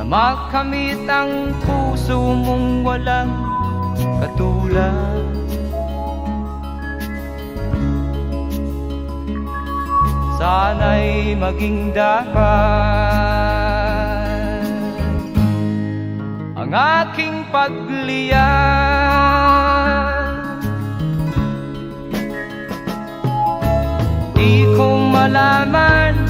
makamit ang puso mong walang katulad. Sana'y maging dapat ang aking pagliyan. Di ko malaman